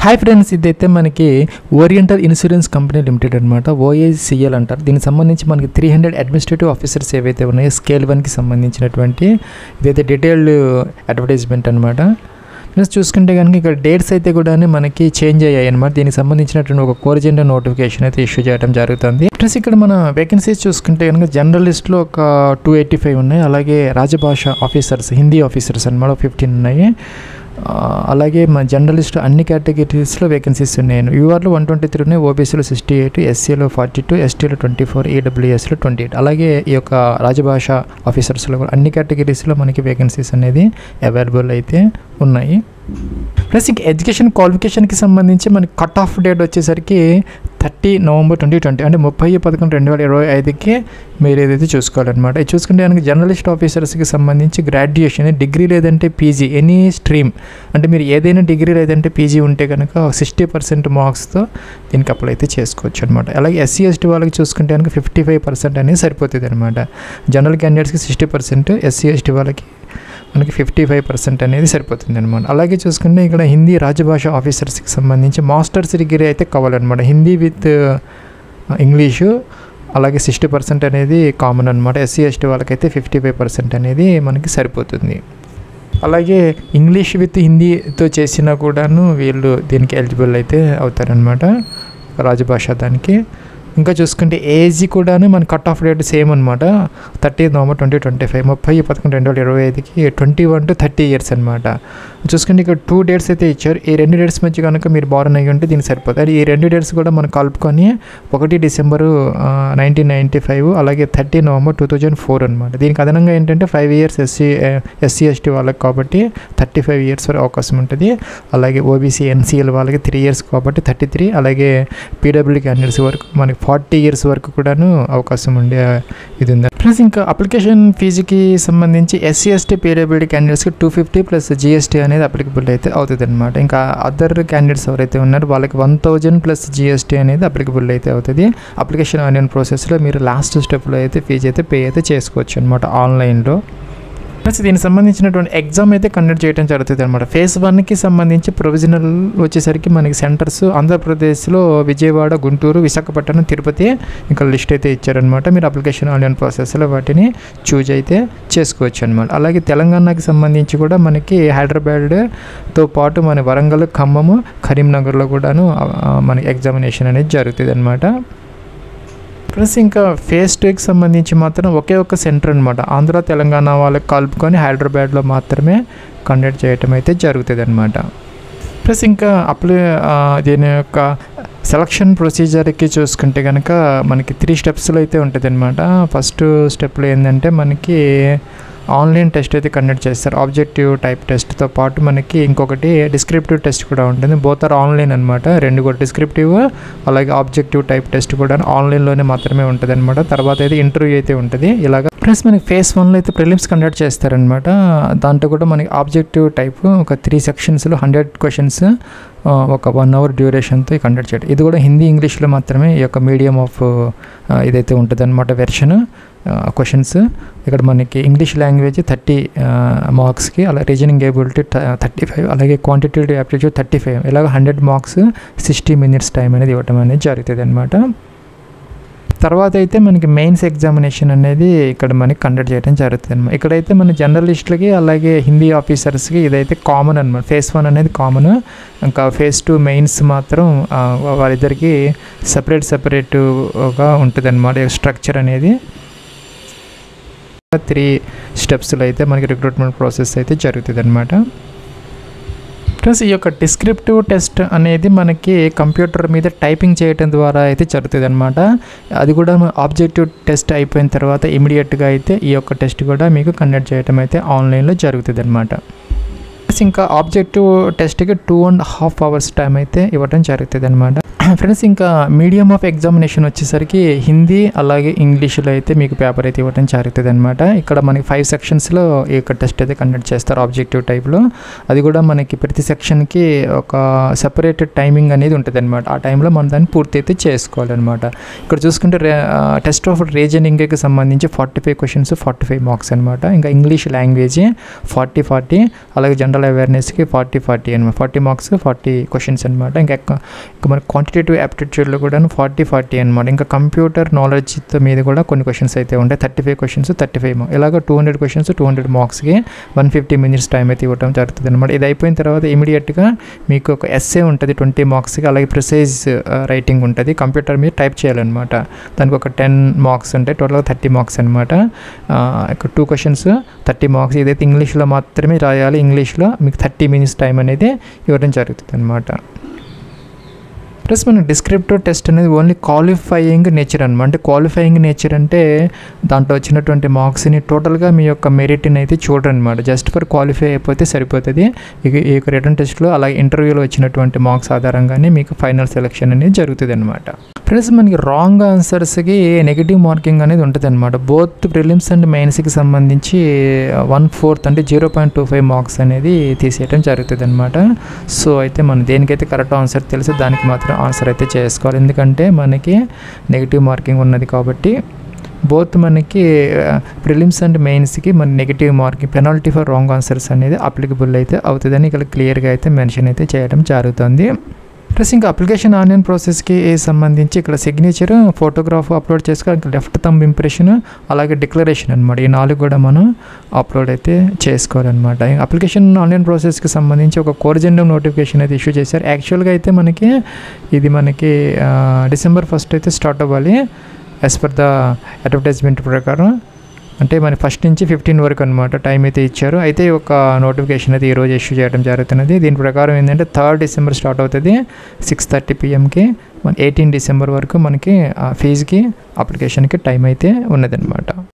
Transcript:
Hi friends, ఇదైతే మనకి oriental insurance company limited అనమాట, ఓఏసిఎల్ అంటారు. దీనికి సంబంధించి మనకి 300 అడ్మినిస్ట్రేటివ్ ఆఫీసర్స్ ఏవైతే ఉన్నాయో స్కేల్ 1కి సంబంధించినటువంటి ఇదైతే డీటెయిల్డ్ అడ్వర్టైజ్మెంట్ అనమాట. ప్లస్ చూసుకుంటే కనుక ఇక్కడ డేట్స్ అయితే కూడా మనకి చేంజ్ అయ్యాయి అనమాట. దీనికి సంబంధించినటువంటి ఒక కోరిజెండర్ నోటిఫికేషన్ అయితే ఇష్యూ చేయడం జరుగుతుంది. ప్లస్ ఇక్కడ మన వేకెన్సీస్ చూసుకుంటే కనుక జర్నలిస్ట్లో ఒక 285 ఉన్నాయి. అలాగే రాజభాష ఆఫీసర్స్, హిందీ ఆఫీసర్స్ అనమాట 15 ఉన్నాయి. అలాగే మన జర్నలిస్ట్ అన్ని కేటగిరీస్లో వేకెన్సీస్ ఉన్నాయి. యూఆర్లో 123 ఉన్నాయి, ఓబీసీలో 68, ఎస్సీలో 42, ఎస్టీలో 24, ఈడబ్ల్యూఎస్లో 28. అలాగే ఈ యొక్క రాజభాష ఆఫీసర్స్లో కూడా అన్ని కేటగిరీస్లో మనకి వేకెన్సీస్ అనేది అవైలబుల్ అయితే ఉన్నాయి. ప్లస్ ఇంక ఎడ్యుకేషన్ క్వాలిఫికేషన్కి సంబంధించి మనకి కట్ ఆఫ్ డేట్ వచ్చేసరికి 30 నవంబర్ 2020 అంటే 30/11/2025కి మీరు ఏదైతే చూసుకోవాలన్నమాట. ఇది చూసుకుంటే మనకి జర్నలిస్ట్ ఆఫీసర్స్కి సంబంధించి గ్రాడ్యుయేషన్, డిగ్రీ లేదంటే పీజీ, ఎనీ స్ట్రీమ్ అంటే మీరు ఏదైనా డిగ్రీ లేదంటే పీజీ ఉంటే కనుక 60% మార్క్స్తో దీనికి అప్లై అయితే చేసుకోవచ్చు అనమాట. అలాగే ఎస్సీ ఎస్టీ వాళ్ళకి చూసుకుంటే కనుక 55% అనేది సరిపోతుంది అనమాట. జనరల్ క్యాండిడేట్స్కి 60%, ఎస్సీ ఎస్టీ వాళ్ళకి మనకి 55% అనేది సరిపోతుంది అనమాట. అలాగే చూసుకుంటే ఇక్కడ హిందీ రాజభాష ఆఫీసర్స్కి సంబంధించి మాస్టర్స్ డిగ్రీ అయితే కావాలన్నమాట. హిందీ విత్ ఇంగ్లీషు అలాగే 60% అనేది కామన్ అనమాట. ఎస్సీ ఎస్టీ వాళ్ళకైతే 55% అనేది మనకి సరిపోతుంది. అలాగే ఇంగ్లీష్ విత్ హిందీతో చేసినా కూడాను వీళ్ళు దీనికి ఎలిజిబుల్ అయితే అవుతారనమాట, రాజభాష దానికి. ఇంకా చూసుకుంటే ఏజ్ కూడాను మన కట్ ఆఫ్ డేట్ సేమ్ అనమాట, 30 నవంబర్ 2025, 30/11/2025కి 21 to 30 ఇయర్స్ అనమాట. చూసుకుంటే ఇక్కడ 2 డేట్స్ అయితే ఇచ్చారు. ఈ 2 డేట్స్ మధ్య కనుక మీరు బారన్ అయ్యి ఉంటే దీనికి సరిపోతుంది. ఈ 2 డేట్స్ కూడా మనం కలుపుకొని 1 డిసెంబరు 1995 అలాగే 30 నవంబర్ 2004 అనమాట. దీనికి అదనంగా ఏంటంటే 5 ఇయర్స్ ఎస్సీ ఎస్టీ వాళ్ళకి కాబట్టి 35 ఇయర్స్ వరకు అవకాశం ఉంటుంది. అలాగే ఓబీసీ ఎన్సీఎల్ వాళ్ళకి 3 ఇయర్స్ కాబట్టి 33, అలాగే పీడబ్ల్యూ క్యాండిడేట్స్ వరకు మనకి 40 ఇయర్స్ వరకు కూడాను అవకాశం ఉండే ఇది ఉంది. ప్లస్ ఇంకా అప్లికేషన్ ఫీజుకి సంబంధించి ఎస్సీ ఎస్టీ పీడబ్ల్యూడీ క్యాండిడేట్స్కి 250 ప్లస్ జిఎస్టీ అనేది అప్లికబుల్ అయితే అవుతుంది అనమాట. ఇంకా అదర్ క్యాండిడేట్స్ ఎవరైతే ఉన్నారో వాళ్ళకి 1000 ప్లస్ జిఎస్టీ అనేది అప్లికబుల్ అయితే అవుతుంది. అప్లికేషన్ ఆన్లైన్ ప్రాసెస్లో మీరు లాస్ట్ స్టెప్లో అయితే ఫీజు అయితే పే అయితే చేసుకోవచ్చు అనమాట ఆన్లైన్లో. ప్లస్ దీనికి సంబంధించినటువంటి ఎగ్జామ్ అయితే కండక్ట్ చేయడం జరుగుతుంది అనమాట. ఫేజ్ 1కి సంబంధించి ప్రొవిజనల్ వచ్చేసరికి మనకి సెంటర్స్ ఆంధ్రప్రదేశ్లో విజయవాడ, గుంటూరు, విశాఖపట్నం, తిరుపతి ఇంకా లిస్ట్ అయితే ఇచ్చారనమాట. మీరు అప్లికేషన్ ఆన్లైన్ ప్రాసెస్లో వాటిని చూజ్ అయితే చేసుకోవచ్చు అనమాట. అలాగే తెలంగాణకి సంబంధించి కూడా మనకి హైదరాబాద్తో పాటు మన వరంగల్, ఖమ్మము, కరీంనగర్లో కూడాను మనకి ఎగ్జామినేషన్ అనేది జరుగుతుంది అనమాట. ప్లస్ ఇంకా ఫేజ్ 2కి సంబంధించి మాత్రం ఒకే ఒక సెంటర్ అనమాట, ఆంధ్ర తెలంగాణ వాళ్ళకి కలుపుకొని హైదరాబాద్లో మాత్రమే కండక్ట్ చేయటం అయితే జరుగుతుంది అనమాట. ప్లస్ ఇంకా దీని యొక్క సెలక్షన్ ప్రొసీజర్కి చూసుకుంటే కనుక మనకి 3 స్టెప్స్లో అయితే ఉంటుంది అనమాట. ఫస్ట్ స్టెప్లో ఏంటంటే మనకి ఆన్లైన్ టెస్ట్ అయితే కండక్ట్ చేస్తారు. ఆబ్జెక్టివ్ టైప్ టెస్ట్తో పాటు మనకి ఇంకొకటి డిస్క్రిప్టివ్ టెస్ట్ కూడా ఉంటుంది. బోత్ ఆర్ ఆన్లైన్ అనమాట. 2 కూడా డిస్క్రిప్టివ్ అలాగే ఆబ్జెక్టివ్ టైప్ టెస్ట్ కూడా ఆన్లైన్లోనే మాత్రమే ఉంటుంది అనమాట. తర్వాత అయితే ఇంటర్వ్యూ అయితే ఉంటుంది ఇలాగ. ప్లస్ మనకి ఫేజ్ 1లో అయితే ప్రిలిమ్స్ కండక్ట్ చేస్తారనమాట. దాంట్లో కూడా మనకి ఆబ్జెక్టివ్ టైప్ ఒక 3 సెక్షన్స్లో 100 క్వశ్చన్స్ ఒక 1 అవర్ డ్యూరేషన్తో కండక్ట్ చేయడం. ఇది కూడా హిందీ ఇంగ్లీష్లో మాత్రమే ఈ యొక్క మీడియం ఆఫ్ ఇదైతే ఉంటుంది అనమాట వెర్షన్ క్వశ్చన్స్. ఇక్కడ మనకి ఇంగ్లీష్ లాంగ్వేజ్ 30 మార్క్స్కి, అలా రీజనింగ్ ఏబిలిటీ 35, అలాగే క్వాంటిటేటివ్ యాప్టిట్యూడ్ 35, ఇలాగ 100 మార్క్స్ 60 minutes టైం అనేది ఇవ్వటం అనేది జరుగుతుంది అనమాట. తర్వాత అయితే మనకి మెయిన్స్ ఎగ్జామినేషన్ అనేది ఇక్కడ మనకి కండక్ట్ చేయడం జరుగుతుంది అనమాట. ఇక్కడైతే మన జర్నలిస్టులకి అలాగే హిందీ ఆఫీసర్స్కి ఇదైతే కామన్ అనమాట. ఫేజ్ 1 అనేది కామన్. ఇంకా ఫేజ్ 2 మెయిన్స్ మాత్రం వాళ్ళిద్దరికి సపరేట్గా ఉంటుంది అనమాట స్ట్రక్చర్ అనేది. 3 స్టెప్స్లో అయితే మనకి రిక్రూట్మెంట్ ప్రాసెస్ అయితే జరుగుతుంది అనమాట. ప్లస్ ఈ యొక్క డిస్క్రిప్టివ్ టెస్ట్ అనేది మనకి కంప్యూటర్ మీద టైపింగ్ చేయడం ద్వారా అయితే జరుగుతుంది అనమాట. అది కూడా ఆబ్జెక్టివ్ టెస్ట్ అయిపోయిన తర్వాత ఇమీడియట్గా అయితే ఈ యొక్క టెస్ట్ కూడా మీకు కండక్ట్ చేయడం అయితే ఆన్లైన్లో జరుగుతుంది అనమాట. ఇంకా ఆబ్జెక్టివ్ టెస్ట్కి 2.5 hours టైం అయితే ఇవ్వడం జరుగుతుంది అనమాట. ఫ్రెండ్స్ ఇంకా మీడియం ఆఫ్ ఎగ్జామినేషన్ వచ్చేసరికి హిందీ అలాగే ఇంగ్లీష్లో అయితే మీకు పేపర్ అయితే ఇవ్వడం జరుగుతుంది అనమాట. ఇక్కడ మనకి 5 సెక్షన్స్లో ఈ యొక్క టెస్ట్ అయితే కండక్ట్ చేస్తారు ఆబ్జెక్టివ్ టైప్లో. అది కూడా మనకి ప్రతి సెక్షన్కి ఒక సెపరేటెడ్ టైమింగ్ అనేది ఉంటుంది అనమాట. ఆ టైంలో మనం దాన్ని పూర్తి అయితే చేసుకోవాలన్నమాట. ఇక్కడ చూసుకుంటే టెస్ట్ ఆఫ్ రీజనింగ్కి సంబంధించి 45 క్వశ్చన్స్ 45 మార్క్స్ అనమాట. ఇంకా ఇంగ్లీష్ లాంగ్వేజ్ 40 అలాగే జనరల్ అవేర్నెస్కి 40 అనమాట. 40 మార్క్స్ 40 క్వశ్చన్స్ అనమాట. ఇంకా మన క్వాంటిటేటివ్ యాప్టిట్యూడ్లో కూడా 40 అనమాట. ఇంకా కంప్యూటర్ నాలెడ్జ్ మీద కూడా కొన్ని క్వశ్చన్స్ అయితే ఉంటాయి. 35 క్వశ్చన్స్ 35 మార్క్స్, ఇలాగ 200 క్వశ్చన్స్ 200 మార్క్స్కి 150 మినిట్స్ టైం అయితే ఇవ్వడం జరుగుతుంది అనమాట. ఇది అయిపోయిన తర్వాత ఇమీడియట్గా మీకు ఒక ఎస్సే ఉంటుంది 20 మార్క్స్కి, అలాగే ప్రిసైజ్ రైటింగ్ ఉంటుంది. కంప్యూటర్ మీద టైప్ చేయాలన్నమాట. దానికి ఒక 10 మార్క్స్ ఉంటాయి, టోటల్గా 30 మార్క్స్ అనమాట. ఇక్కడ 2 క్వశ్చన్స్ 30 మార్క్స్. ఇదైతే ఇంగ్లీష్లో మాత్రమే రాయాలి. ఇంగ్లీష్లో మీకు 30 మినిట్స్ టైం అనేది ఇవ్వడం జరుగుతుంది అనమాట. ప్లస్ మన డిస్క్రిప్టివ్ టెస్ట్ అనేది ఓన్లీ క్వాలిఫైయింగ్ నేచర్ అనమాట. అంటే క్వాలిఫైయింగ్ నేచర్ అంటే దాంట్లో వచ్చినటువంటి మార్క్స్ని టోటల్గా మీ యొక్క మెరిట్ని అయితే చూడరనమాట. జస్ట్ ఫర్ క్వాలిఫై అయిపోతే సరిపోతుంది. ఈ యొక్క రిటర్న్ టెస్ట్లో అలాగే ఇంటర్వ్యూలో వచ్చినటువంటి మార్క్స్ ఆధారంగానే మీకు ఫైనల్ సెలెక్షన్ అనేది జరుగుతుంది అనమాట. ఫ్రెండ్స్ మనకి రాంగ్ ఆన్సర్స్కి నెగిటివ్ మార్కింగ్ అనేది ఉంటుంది అనమాట. బోత్ ప్రిలిమ్స్ అండ్ మెయిన్స్కి సంబంధించి 1/4 అంటే 0.25 మార్క్స్ అనేది తీసేయడం జరుగుతుంది అనమాట. సో అయితే మనం దేనికైతే కరెక్ట్ ఆన్సర్ తెలిసి దానికి మాత్రం ఆన్సర్ అయితే చేసుకోవాలి. ఎందుకంటే మనకి నెగిటివ్ మార్కింగ్ ఉన్నది కాబట్టి బోత్ మనకి ప్రిలిమ్స్ అండ్ మెయిన్స్కి మన negative marking penalty for wrong answers అనేది అప్లికబుల్ అయితే అవుతుందని ఇక్కడ క్లియర్గా అయితే మెన్షన్ అయితే చేయడం జరుగుతుంది. ప్లస్ ఇంకా అప్లికేషన్ ఆన్లైన్ ప్రాసెస్కి సంబంధించి ఇక్కడ సిగ్నేచర్, ఫోటోగ్రాఫ్ అప్లోడ్ చేసుకోవాలి. ఇంకా లెఫ్ట్ థంబ్ ఇంప్రెషన్ అలాగే డిక్లరేషన్ అనమాట. ఈ 4 కూడా మనం అప్లోడ్ అయితే చేసుకోవాలన్నమాట. అప్లికేషన్ ఆన్లైన్ ప్రాసెస్కి సంబంధించి ఒక కోర్జెండమ్ నోటిఫికేషన్ అయితే ఇష్యూ చేశారు. యాక్చువల్గా అయితే ఇది మనకి December 1 అయితే స్టార్ట్ అవ్వాలి యాజ్ పర్ ద అడ్వర్టైజ్మెంట్ ప్రకారం. అంటే మన 1 నుంచి 15 వరకు అనమాట టైం అయితే ఇచ్చారు. అయితే ఒక నోటిఫికేషన్ అయితే ఈరోజు ఇష్యూ చేయడం జరుగుతున్నది. దీని ప్రకారం ఏంటంటే 3rd December స్టార్ట్ అవుతుంది 6:30 PM-కి. 18 December వరకు మనకి ఫీజుకి అప్లికేషన్కి టైం అయితే ఉన్నదన్నమాట.